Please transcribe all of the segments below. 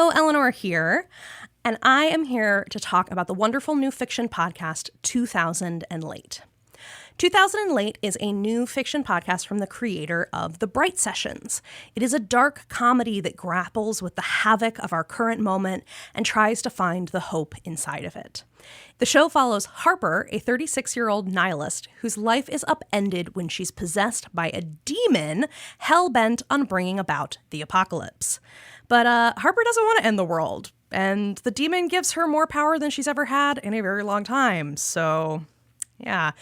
Hello, Eleanor here, and I am here to talk about the wonderful new fiction podcast, 2000 and Late. 2000 and Late is a new fiction podcast from the creator of The Bright Sessions. It is a dark comedy that grapples with the havoc of our current moment and tries to find the hope inside of it. The show follows Harper, a 36-year-old nihilist whose life is upended when she's possessed by a demon hell-bent on bringing about the apocalypse. But Harper doesn't want to end the world, and the demon gives her more power than she's ever had in a very long time. So, yeah.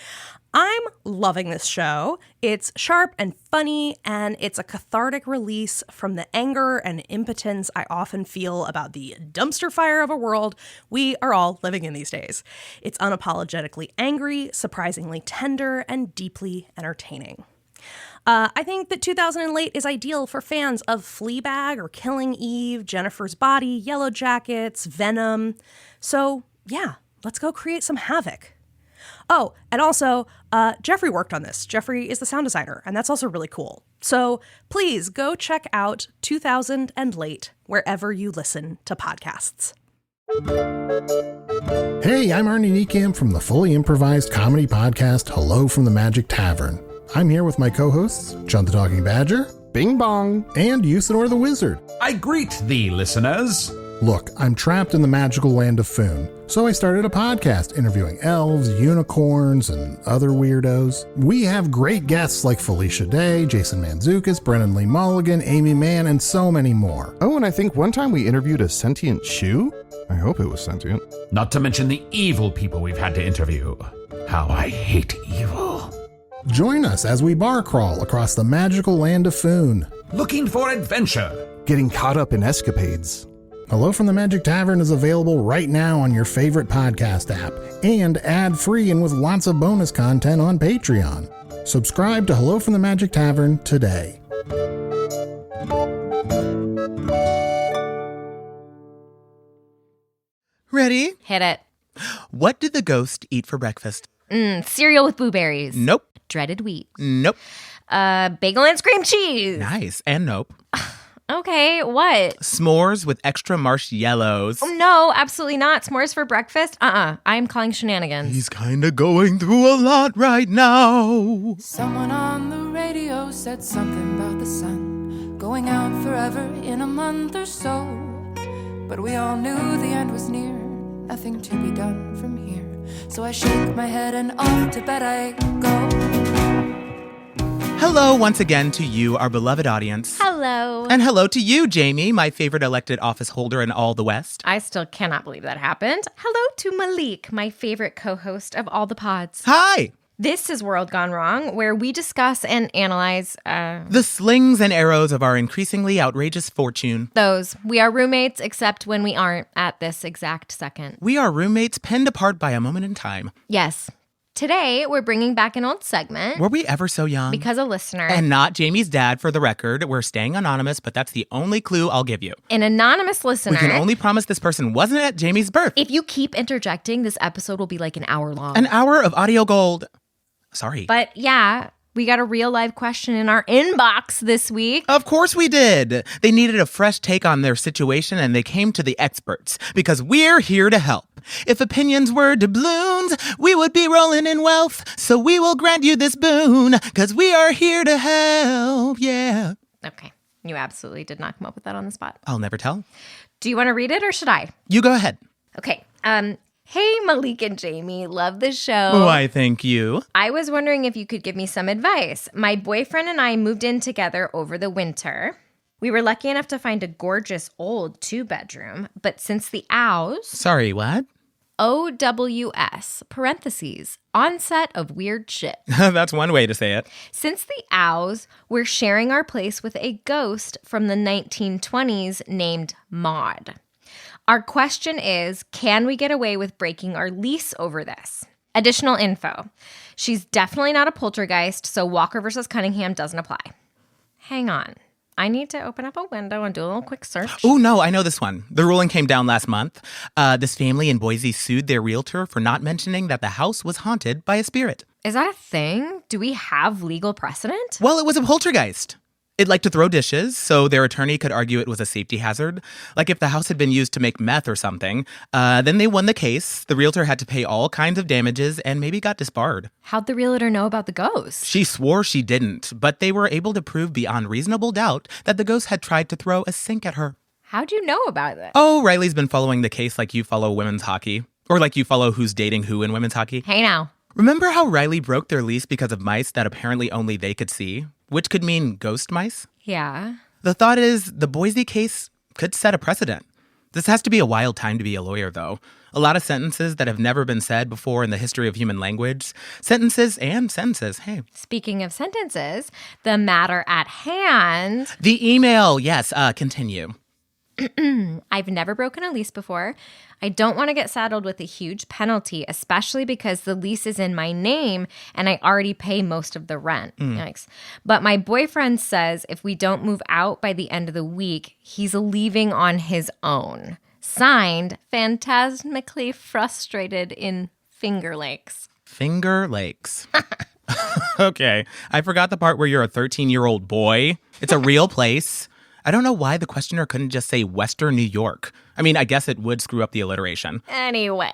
I'm loving this show. It's sharp and funny, and it's a cathartic release from the anger and impotence I often feel about the dumpster fire of a world we are all living in these days. It's unapologetically angry, surprisingly tender, and deeply entertaining. I think that 2000 and Late is ideal for fans of Fleabag or Killing Eve, Jennifer's Body, Yellow Jackets, Venom. So, yeah, let's go create some havoc. Oh, and also, Jeffrey worked on this. Jeffrey is the sound designer, and that's also really cool. So please go check out 2000 and Late wherever you listen to podcasts. Hey, I'm Arnie Niekamp from the fully improvised comedy podcast Hello from the Magic Tavern. I'm here with my co-hosts, Chunt the Talking Badger, Bing Bong, and Usador the Wizard. I greet thee, listeners. Look, I'm trapped in the magical land of Foon, so I started a podcast interviewing elves, unicorns, and other weirdos. We have great guests like Felicia Day, Jason Mantzoukas, Brennan Lee Mulligan, Amy Mann, and so many more. Oh, and I think one time we interviewed a sentient shoe? I hope it was sentient. Not to mention the evil people we've had to interview. How I hate evil. Join us as we bar crawl across the magical land of Foon. Looking for adventure. Getting caught up in escapades. Hello from the Magic Tavern is available right now on your favorite podcast app and ad-free and with lots of bonus content on Patreon. Subscribe to Hello from the Magic Tavern today. Ready? Hit it. What did the ghost eat for breakfast? Cereal with blueberries. Nope. Dreaded wheat. Nope. Bagel and cream cheese. Nice. And nope. Okay, what? S'mores with extra marshmallows. Oh, no, absolutely not. S'mores for breakfast? I'm calling shenanigans. He's kinda going through a lot right now. Someone on the radio said something about the sun going out forever in a month or so. But we all knew the end was near, nothing to be done from here. So I shake my head and off to bed I go. Hello once again to you, our beloved audience. Hello. And hello to you, Jamie, my favorite elected office holder in all the West. I still cannot believe that happened. Hello to Malik, my favorite co-host of all the pods. Hi. This is World Gone Wrong, where we discuss and analyze the slings and arrows of our increasingly outrageous fortune. Those. We are roommates, except when we aren't at this exact second. We are roommates penned apart by a moment in time. Yes. Today, we're bringing back an old segment. Were we ever so young? Because a listener. And not Jamie's dad, for the record. We're staying anonymous, but that's the only clue I'll give you. An anonymous listener. We can only promise this person wasn't at Jamie's birth. If you keep interjecting, this episode will be like an hour long. An hour of audio gold. Sorry. But yeah, we got a real live question in our inbox this week. Of course we did. They needed a fresh take on their situation, and they came to the experts, because we're here to help. If opinions were doubloons, we would be rolling in wealth. So we will grant you this boon, because we are here to help, yeah. Okay. You absolutely did not come up with that on the spot. I'll never tell. Do you want to read it or should I? You go ahead. Okay. Hey, Malik and Jamie. Love the show. Why, thank you. I was wondering if you could give me some advice. My boyfriend and I moved in together over the winter. We were lucky enough to find a gorgeous old 2-bedroom, but since the OWS... Sorry, what? OWS, parentheses, onset of weird shit. That's one way to say it. Since the OWS, we're sharing our place with a ghost from the 1920s named Maud. Our question is, can we get away with breaking our lease over this? Additional info. She's definitely not a poltergeist, so Walker versus Cunningham doesn't apply. Hang on. I need to open up a window and do a little quick search. Oh, no, I know this one. The ruling came down last month. This family in Boise sued their realtor for not mentioning that the house was haunted by a spirit. Is that a thing? Do we have legal precedent? Well, it was a poltergeist. It liked to throw dishes, so their attorney could argue it was a safety hazard. Like if the house had been used to make meth or something. Then they won the case. The realtor had to pay all kinds of damages and maybe got disbarred. How'd the realtor know about the ghost? She swore she didn't, but they were able to prove beyond reasonable doubt that the ghost had tried to throw a sink at her. How'd you know about it? Oh, Riley's been following the case like you follow women's hockey. Or like you follow who's dating who in women's hockey. Hey now. Remember how Riley broke their lease because of mice that apparently only they could see? Which could mean ghost mice? Yeah. The thought is the Boise case could set a precedent. This has to be a wild time to be a lawyer, though. A lot of sentences that have never been said before in the history of human language. Sentences and sentences, hey. Speaking of sentences, the matter at hand. The email, yes, continue. I've never broken a lease before. I don't want to get saddled with a huge penalty, especially because the lease is in my name and I already pay most of the rent. Yikes. But my boyfriend says if we don't move out by the end of the week, he's leaving on his own. Signed, Phantasmically Frustrated in Finger Lakes. Finger Lakes. Okay, I forgot the part where you're a 13-year-old boy. It's a real place. I don't know why the questioner couldn't just say Western New York. I mean, I guess it would screw up the alliteration. Anyway,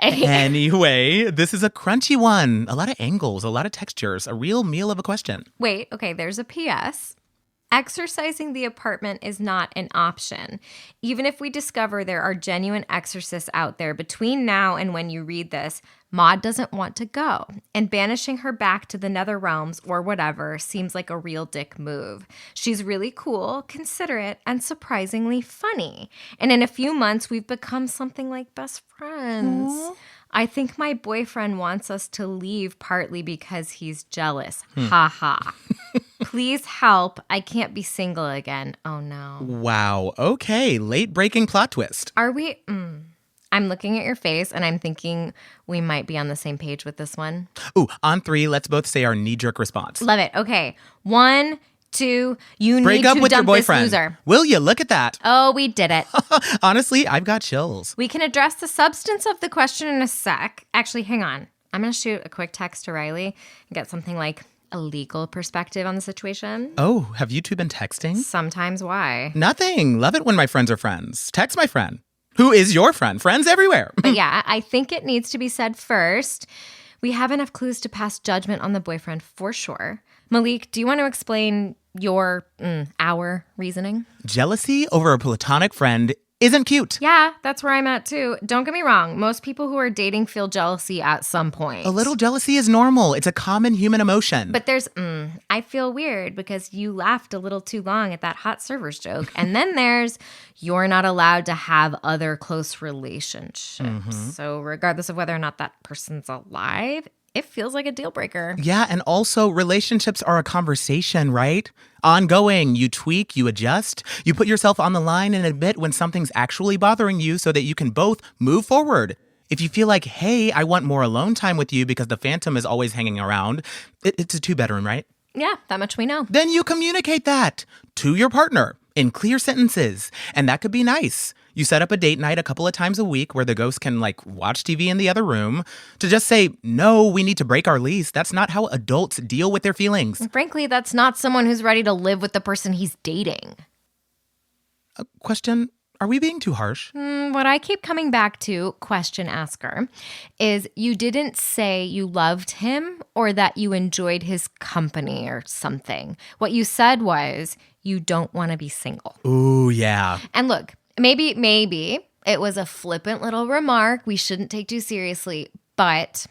this is a crunchy one. A lot of angles, a lot of textures, a real meal of a question. Wait, okay, there's a PS. Exorcising the apartment is not an option. Even if we discover there are genuine exorcists out there between now and when you read this, Maud doesn't want to go, and banishing her back to the nether realms or whatever seems like a real dick move. She's really cool, considerate, and surprisingly funny. And in a few months, we've become something like best friends. Aww. I think my boyfriend wants us to leave partly because he's jealous. Ha ha. Please help. I can't be single again. Oh no. Wow. Okay. Late breaking plot twist. Are we? I'm looking at your face and I'm thinking we might be on the same page with this one. Ooh, on 3, let's both say our knee-jerk response. Love it. Okay. 1, 2, you break need up to with dump your boyfriend. This loser. Will you? Look at that. Oh, we did it. Honestly, I've got chills. We can address the substance of the question in a sec. Actually, hang on. I'm going to shoot a quick text to Riley and get something like a legal perspective on the situation. Oh, have you two been texting? Sometimes. Why? Nothing. Love it when my friends are friends. Text my friend. Who is your friend? Friends everywhere. But yeah, I think it needs to be said first. We have enough clues to pass judgment on the boyfriend for sure. Malik, do you want to explain our reasoning? Jealousy over a platonic friend isn't cute. Yeah, that's where I'm at too. Don't get me wrong. Most people who are dating feel jealousy at some point. A little jealousy is normal. It's a common human emotion. But there's, I feel weird because you laughed a little too long at that hot servers joke. And then there's, you're not allowed to have other close relationships. Mm-hmm. So regardless of whether or not that person's alive, it feels like a deal breaker. Yeah, and also relationships are a conversation, right? Ongoing. You tweak, you adjust, you put yourself on the line and admit when something's actually bothering you so that you can both move forward. If you feel like, hey, I want more alone time with you because the phantom is always hanging around, it's a 2-bedroom, right? Yeah, that much we know. Then you communicate that to your partner in clear sentences, and that could be nice. You set up a date night a couple of times a week where the ghost can watch TV in the other room. To just say, no, we need to break our lease. That's not how adults deal with their feelings. Frankly, that's not someone who's ready to live with the person he's dating. Question, are we being too harsh? What I keep coming back to, question asker, is you didn't say you loved him or that you enjoyed his company or something. What you said was you don't want to be single. Ooh, yeah. And look, Maybe it was a flippant little remark we shouldn't take too seriously, but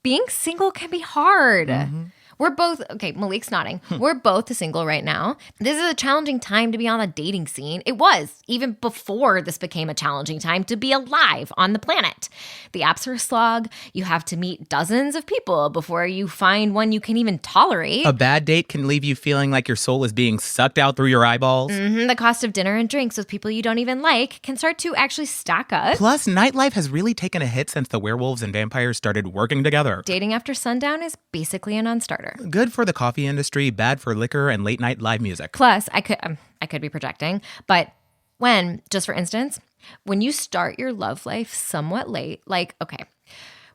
being single can be hard. Mm-hmm. We're both, okay, Malik's nodding. We're both single right now. This is a challenging time to be on the dating scene. It was, even before this became a challenging time to be alive on the planet. The apps are a slog. You have to meet dozens of people before you find one you can even tolerate. A bad date can leave you feeling like your soul is being sucked out through your eyeballs. Mm-hmm. The cost of dinner and drinks with people you don't even like can start to actually stack up. Plus, nightlife has really taken a hit since the werewolves and vampires started working together. Dating after sundown is basically a non-starter. Good for the coffee industry, bad for liquor and late night live music. Plus, I could be projecting, but just for instance, when you start your love life somewhat late, okay,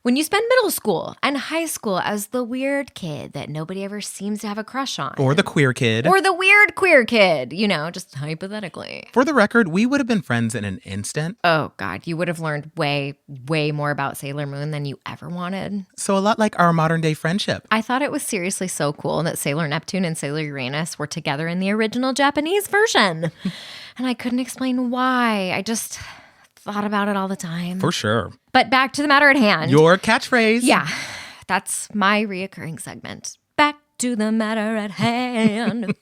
When you spend middle school and high school as the weird kid that nobody ever seems to have a crush on. Or the queer kid. Or the weird queer kid, just hypothetically. For the record, we would have been friends in an instant. Oh, God, you would have learned way, way more about Sailor Moon than you ever wanted. So a lot like our modern day friendship. I thought it was seriously so cool that Sailor Neptune and Sailor Uranus were together in the original Japanese version. And I couldn't explain why. I just thought about it all the time. For sure. But back to the matter at hand. Your catchphrase. Yeah, that's my reoccurring segment. Back to the matter at hand.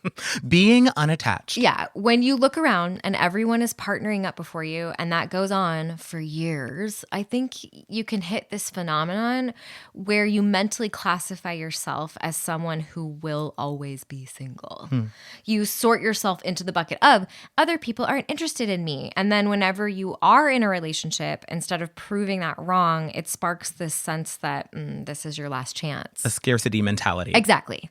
Being unattached. Yeah, when you look around and everyone is partnering up before you and that goes on for years, I think you can hit this phenomenon where you mentally classify yourself as someone who will always be single. You sort yourself into the bucket of other people aren't interested in me. And then whenever you are in a relationship, instead of proving that wrong, it sparks this sense that this is your last chance. A scarcity mentality. Exactly.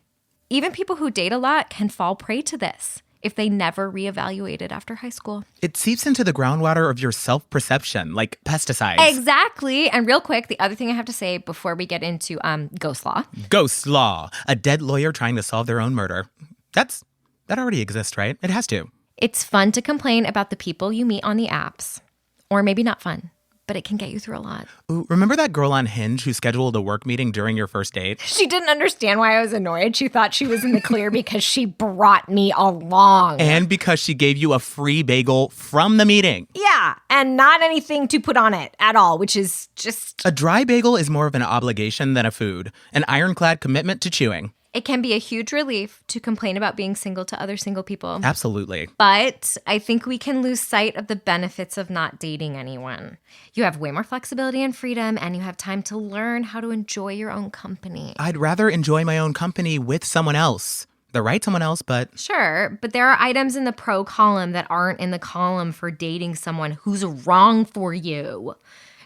Even people who date a lot can fall prey to this if they never reevaluated after high school. It seeps into the groundwater of your self-perception, like pesticides. Exactly. And real quick, the other thing I have to say before we get into ghost law. Ghost law. A dead lawyer trying to solve their own murder. That already exists, right? It has to. It's fun to complain about the people you meet on the apps. Or maybe not fun, but it can get you through a lot. Ooh, remember that girl on Hinge who scheduled a work meeting during your first date? She didn't understand why I was annoyed. She thought she was in the clear because she brought me along. And because she gave you a free bagel from the meeting. Yeah, and not anything to put on it at all, which is just... A dry bagel is more of an obligation than a food. An ironclad commitment to chewing. It can be a huge relief to complain about being single to other single people. Absolutely. But I think we can lose sight of the benefits of not dating anyone. You have way more flexibility and freedom, and you have time to learn how to enjoy your own company. I'd rather enjoy my own company with someone else. The right someone else, but... Sure, but there are items in the pro column that aren't in the column for dating someone who's wrong for you.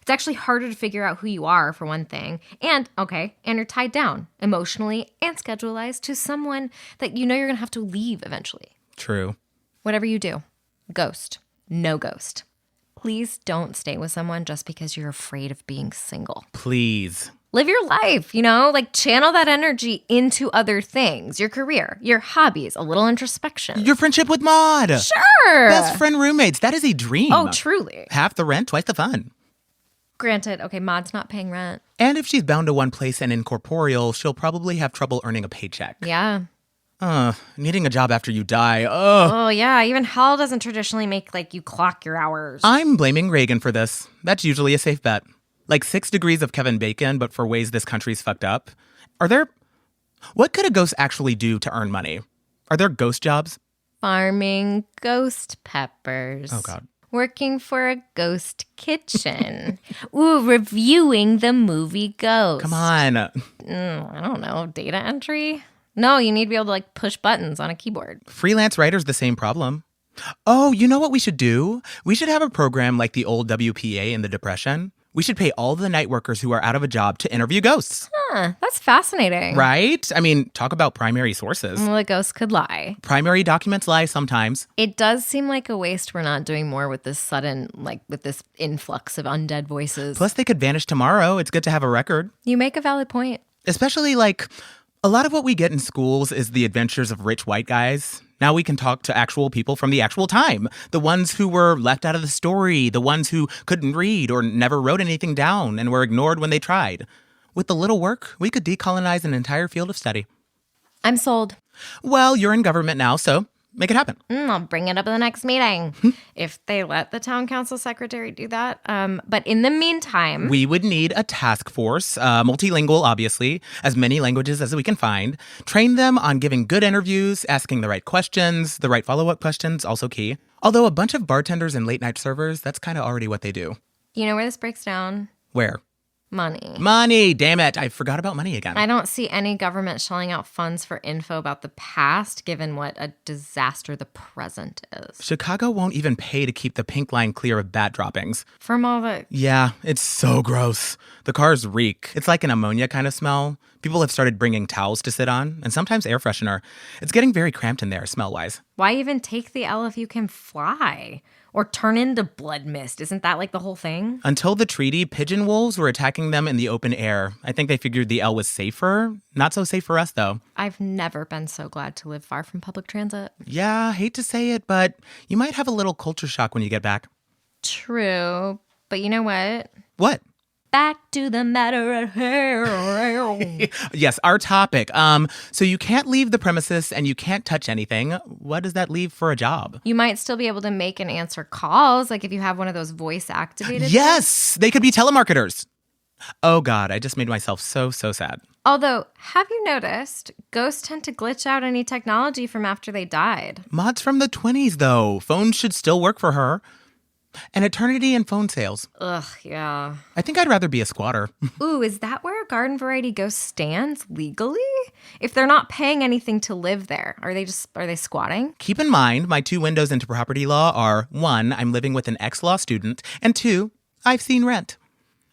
It's actually harder to figure out who you are, for one thing. And you're tied down emotionally and schedule-wise to someone that you know you're going to have to leave eventually. True. Whatever you do, ghost, no ghost. Please don't stay with someone just because you're afraid of being single. Please. Live your life, channel that energy into other things, your career, your hobbies, a little introspection. Your friendship with Maud. Sure. Best friend roommates. That is a dream. Oh, truly. Half the rent, twice the fun. Granted, Maud's not paying rent. And if she's bound to one place and incorporeal, she'll probably have trouble earning a paycheck. Yeah. Needing a job after you die. Oh, yeah. Even hell doesn't traditionally make, you clock your hours. I'm blaming Reagan for this. That's usually a safe bet. 6 degrees of Kevin Bacon, but for ways this country's fucked up. What could a ghost actually do to earn money? Are there ghost jobs? Farming ghost peppers. Oh, God. Working for a ghost kitchen. Ooh, reviewing the movie Ghost. Come on. I don't know, data entry? No, you need to be able to push buttons on a keyboard. Freelance writer's the same problem. Oh, you know what we should do? We should have a program like the old WPA in the Depression. We should pay all the night workers who are out of a job to interview ghosts. Huh, that's fascinating. Right? I mean, talk about primary sources. Well, the ghosts could lie. Primary documents lie sometimes. It does seem like a waste we're not doing more with this sudden, with this influx of undead voices. Plus, they could vanish tomorrow. It's good to have a record. You make a valid point. Especially, a lot of what we get in schools is the adventures of rich white guys. Now we can talk to actual people from the actual time. The ones who were left out of the story. The ones who couldn't read or never wrote anything down and were ignored when they tried. With the little work, we could decolonize an entire field of study. I'm sold. Well, you're in government now, so make it happen. I'll bring it up at the next meeting. If they let the town council secretary do that. But in the meantime... We would need a task force, multilingual, obviously, as many languages as we can find. Train them on giving good interviews, asking the right questions, the right follow-up questions, also key. Although a bunch of bartenders and late-night servers, that's kind of already what they do. You know where this breaks down? Where? Money. Money, damn it. I forgot about money again. I don't see any government shelling out funds for info about the past, given what a disaster the present is. Chicago won't even pay to keep the pink line clear of bat droppings. From all the... Yeah, it's so gross. The cars reek. It's like an ammonia kind of smell. People have started bringing towels to sit on, and sometimes air freshener. It's getting very cramped in there, smell-wise. Why even take the L if you can fly? Or turn into blood mist. Isn't that like the whole thing? Until the treaty, pigeon wolves were attacking them in the open air. I think they figured the L was safer. Not so safe for us, though. I've never been so glad to live far from public transit. Yeah, hate to say it, but you might have a little culture shock when you get back. True. But you know what? What? Back to the matter at hand. Yes, our topic. So you can't leave the premises and you can't touch anything. What does that leave for a job? You might still be able to make and answer calls, like if you have one of those voice activated. Yes, they could be telemarketers. Oh God, I just made myself so sad. Although, have you noticed, ghosts tend to glitch out any technology from after they died? Mod's from the 20s, though. Phones should still work for her. An eternity in phone sales. Ugh, yeah. I think I'd rather be a squatter. Ooh, is that where a garden variety ghost stands legally? If they're not paying anything to live there, are they squatting? Keep in mind, my 2 windows into property law are 1, I'm living with an ex-law student, and 2, I've seen rent.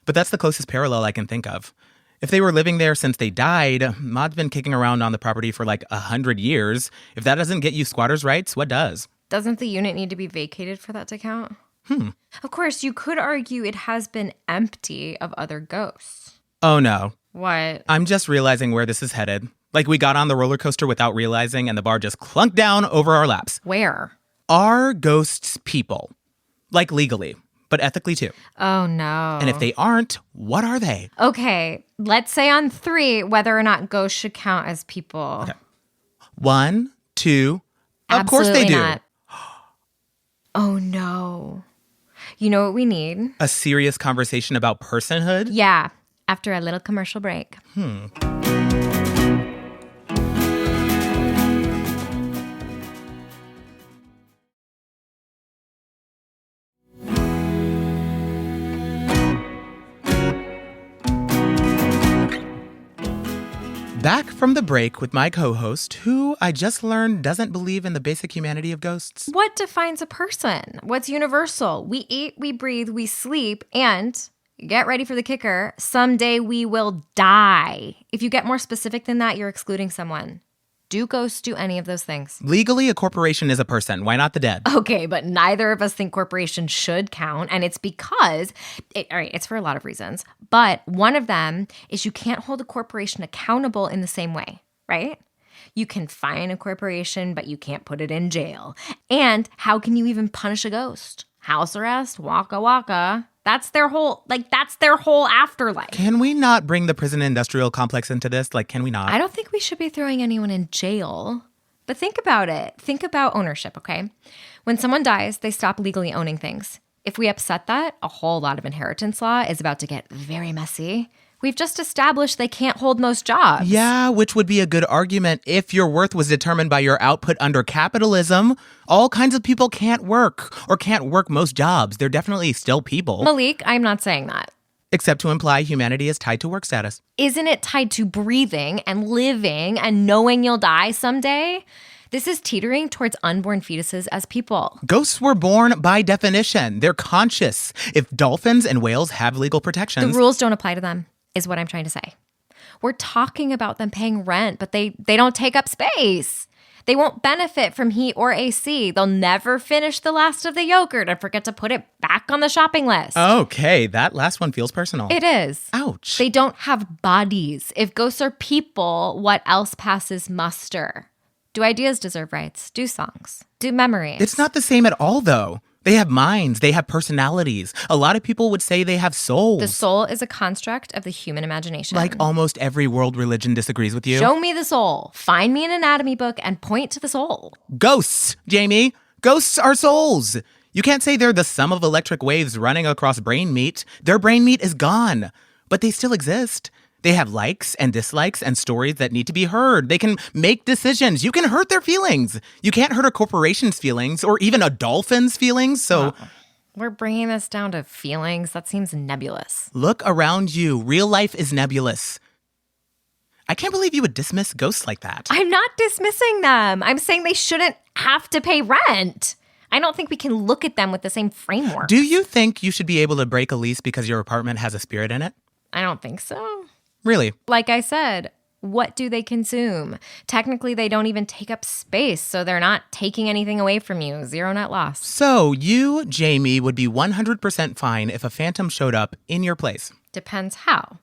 But that's the closest parallel I can think of. If they were living there since they died, Mod's been kicking around on the property for like 100 years. If that doesn't get you squatters' rights, what does? Doesn't the unit need to be vacated for that to count? Of course, you could argue it has been empty of other ghosts. Oh no. What? I'm just realizing where this is headed. Like we got on the roller coaster without realizing and the bar just clunked down over our laps. Where? Are ghosts people? Like legally, but ethically too. Oh no. And if they aren't, what are they? Okay, let's say on 3 whether or not ghosts should count as people. Okay. 1, 2, of course they Absolutely do. not. Oh no. You know what we need? A serious conversation about personhood? Yeah, after a little commercial break. Back from the break with my co-host, who I just learned doesn't believe in the basic humanity of ghosts. What defines a person? What's universal? We eat, we breathe, we sleep, and get ready for the kicker, someday we will die. If you get more specific than that, you're excluding someone. Do ghosts do any of those things? Legally, a corporation is a person. Why not the dead? Okay, but neither of us think corporations should count, and it's because, it's for a lot of reasons, but one of them is you can't hold a corporation accountable in the same way, right? You can fine a corporation, but you can't put it in jail. And how can you even punish a ghost? House arrest, waka waka. That's their whole afterlife. Can we not bring the prison industrial complex into this? Like, can we not? I don't think we should be throwing anyone in jail. But think about it. Think about ownership, okay? When someone dies, they stop legally owning things. If we upset that, a whole lot of inheritance law is about to get very messy. We've just established they can't hold most jobs. Yeah, which would be a good argument if your worth was determined by your output under capitalism. All kinds of people can't work or can't work most jobs. They're definitely still people. Malik, I'm not saying that. Except to imply humanity is tied to work status. Isn't it tied to breathing and living and knowing you'll die someday? This is teetering towards unborn fetuses as people. Ghosts were born by definition. They're conscious. If dolphins and whales have legal protections... The rules don't apply to them, is what I'm trying to say. We're talking about them paying rent, but they don't take up space. They won't benefit from heat or AC. They'll never finish the last of the yogurt and forget to put it back on the shopping list. Okay, that last one feels personal. It is. Ouch. They don't have bodies. If ghosts are people, what else passes muster? Do ideas deserve rights? Do songs? Do memories? It's not the same at all, though. They have minds. They have personalities. A lot of people would say they have souls. The soul is a construct of the human imagination. Like almost every world religion disagrees with you. Show me the soul. Find me an anatomy book and point to the soul. Ghosts, Jamie. Ghosts are souls. You can't say they're the sum of electric waves running across brain meat. Their brain meat is gone. But they still exist. They have likes and dislikes and stories that need to be heard. They can make decisions. You can hurt their feelings. You can't hurt a corporation's feelings or even a dolphin's feelings, so... We're bringing this down to feelings. That seems nebulous. Look around you. Real life is nebulous. I can't believe you would dismiss ghosts like that. I'm not dismissing them. I'm saying they shouldn't have to pay rent. I don't think we can look at them with the same framework. Do you think you should be able to break a lease because your apartment has a spirit in it? I don't think so. Really? Like I said, What do they consume? Technically, they don't even take up space, so they're not taking anything away from you. Zero net loss. So you, Jamie, would be 100% fine if a phantom showed up in your place. Depends how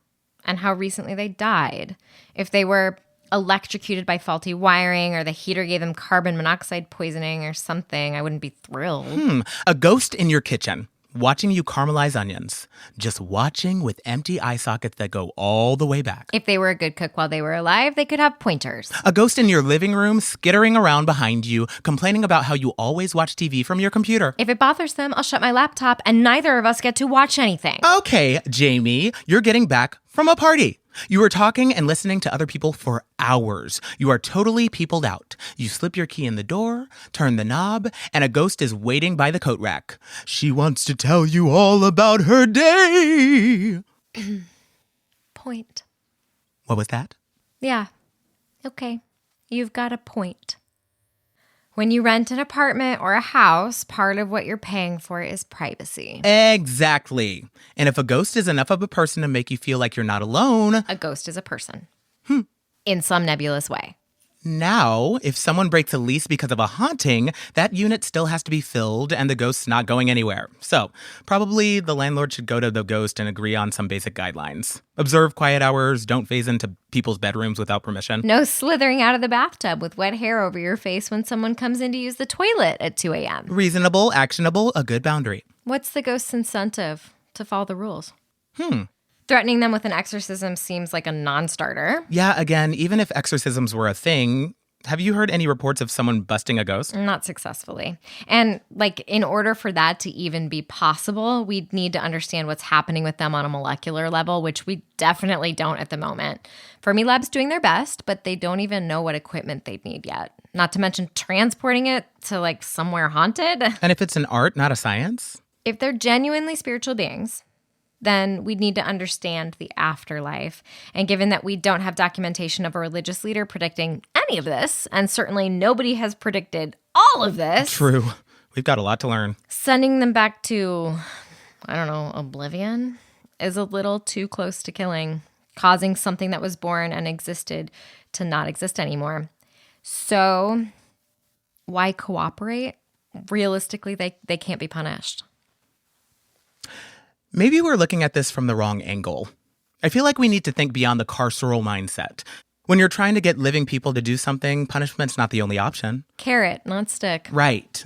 and how recently they died. If they were electrocuted by faulty wiring or the heater gave them carbon monoxide poisoning or something, I wouldn't be thrilled. A ghost in your kitchen, watching you caramelize onions. Just watching with empty eye sockets that go all the way back. If they were a good cook while they were alive, they could have pointers. A ghost in your living room, skittering around behind you, complaining about how you always watch TV from your computer. If it bothers them, I'll shut my laptop and neither of us get to watch anything. Okay, Jamie, you're getting back from a party. You were talking and listening to other people for hours. You are totally peopled out. You slip your key in the door, turn the knob, and a ghost is waiting by the coat rack. She wants to tell you all about her day. Point. What was that? Yeah. Okay. You've got a point. When you rent an apartment or a house, part of what you're paying for is privacy. Exactly. And if a ghost is enough of a person to make you feel like you're not alone... A ghost is a person. In some nebulous way. Now, if someone breaks a lease because of a haunting, that unit still has to be filled and the ghost's not going anywhere. So, probably the landlord should go to the ghost and agree on some basic guidelines. Observe quiet hours, don't phase into people's bedrooms without permission. No slithering out of the bathtub with wet hair over your face when someone comes in to use the toilet at 2 a.m. Reasonable, actionable, a good boundary. What's the ghost's incentive to follow the rules? Threatening them with an exorcism seems like a non-starter. Yeah, again, even if exorcisms were a thing, have you heard any reports of someone busting a ghost? Not successfully. And in order for that to even be possible, we'd need to understand what's happening with them on a molecular level, which we definitely don't at the moment. Fermilab's doing their best, but they don't even know what equipment they'd need yet. Not to mention transporting it to somewhere haunted. And if it's an art, not a science? If they're genuinely spiritual beings, then we'd need to understand the afterlife. And given that we don't have documentation of a religious leader predicting any of this, and certainly nobody has predicted all of this. True. We've got a lot to learn. Sending them back to, oblivion is a little too close to killing, causing something that was born and existed to not exist anymore. So why cooperate? Realistically, they can't be punished. Maybe we're looking at this from the wrong angle. I feel like we need to think beyond the carceral mindset. When you're trying to get living people to do something, punishment's not the only option. Carrot, not stick. Right.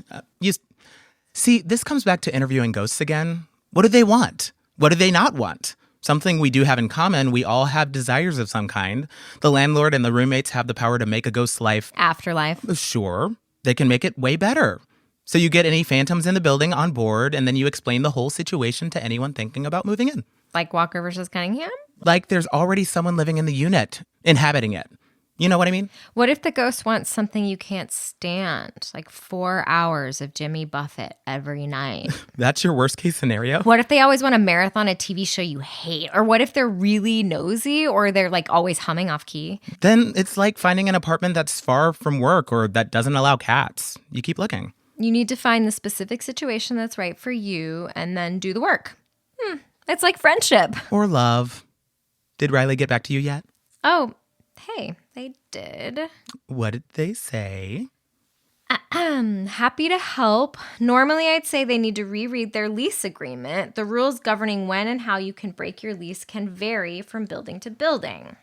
See, this comes back to interviewing ghosts again. What do they want? What do they not want? Something we do have in common, we all have desires of some kind. The landlord and the roommates have the power to make a ghost's life... Afterlife. Sure. They can make it way better. So you get any phantoms in the building on board, and then you explain the whole situation to anyone thinking about moving in. Like Walker versus Cunningham? Like there's already someone living in the unit, inhabiting it. You know what I mean? What if the ghost wants something you can't stand? 4 hours of Jimmy Buffett every night. That's your worst case scenario? What if they always want to marathon a TV show you hate? Or what if they're really nosy or they're always humming off key? Then it's like finding an apartment that's far from work or that doesn't allow cats. You keep looking. You need to find the specific situation that's right for you and then do the work. It's like friendship. Or love. Did Riley get back to you yet? Oh, hey, they did. What did they say? Happy to help. Normally, I'd say they need to reread their lease agreement. The rules governing when and how you can break your lease can vary from building to building.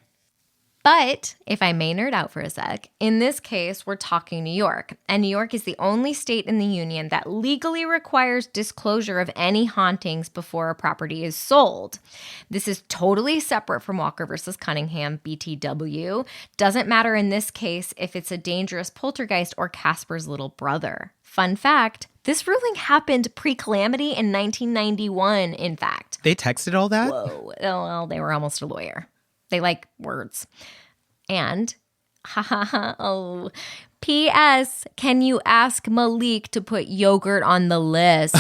But, if I may nerd out for a sec, in this case, we're talking New York. And New York is the only state in the union that legally requires disclosure of any hauntings before a property is sold. This is totally separate from Walker versus Cunningham, BTW. Doesn't matter in this case if it's a dangerous poltergeist or Casper's little brother. Fun fact, this ruling happened pre-calamity in 1991, in fact. They texted all that? Whoa. Well, they were almost a lawyer. They like words. And, P.S., can you ask Malik to put yogurt on the list?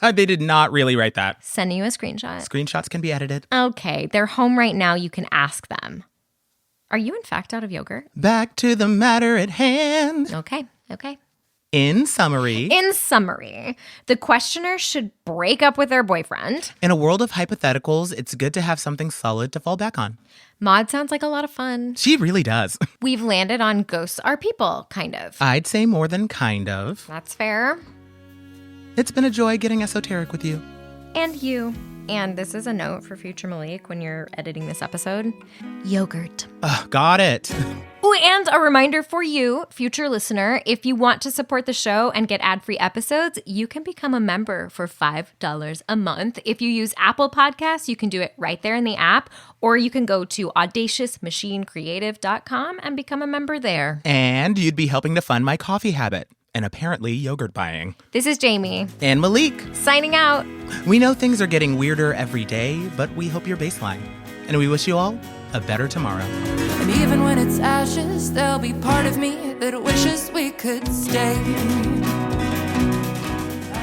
They did not really write that. Sending you a screenshot. Screenshots can be edited. Okay, they're home right now. You can ask them. Are you in fact out of yogurt? Back to the matter at hand. Okay. In summary, the questioner should break up with their boyfriend. in a world of hypotheticals, it's good to have something solid to fall back on. Maud sounds like a lot of fun. She really does. We've landed on ghosts are people, kind of. I'd say more than kind of. That's fair. It's been a joy getting esoteric with you. And you. And this is a note for future Malik when you're editing this episode. Yogurt. Got it. Oh, and a reminder for you, future listener, if you want to support the show and get ad-free episodes, you can become a member for $5 a month. If you use Apple Podcasts, you can do it right there in the app, or you can go to audaciousmachinecreative.com and become a member there. And you'd be helping to fund my coffee habit. And apparently yogurt buying. This is Jamie. And Malik. Signing out. We know things are getting weirder every day, but we hope you're baseline. And we wish you all a better tomorrow. And even when it's ashes, there'll be part of me that wishes we could stay.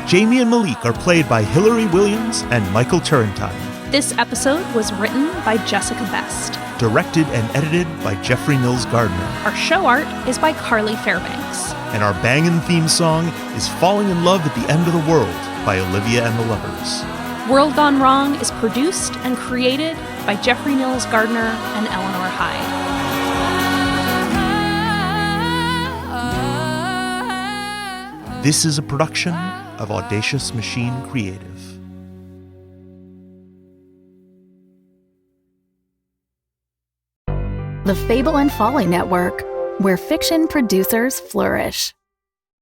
Jamie and Malik are played by Hilary Williams and Michael Turrentine. This episode was written by Jessica Best. Directed and edited by Jeffrey Nils Gardner. Our show art is by Carly Fairbanks. And our bangin' theme song is Falling in Love at the End of the World by Olivia and the Lovers. World Gone Wrong is produced and created by Jeffrey Nils Gardner and Eleanor Hyde. This is a production of Audacious Machine Creative. The Fable and Folly Network, where fiction producers flourish.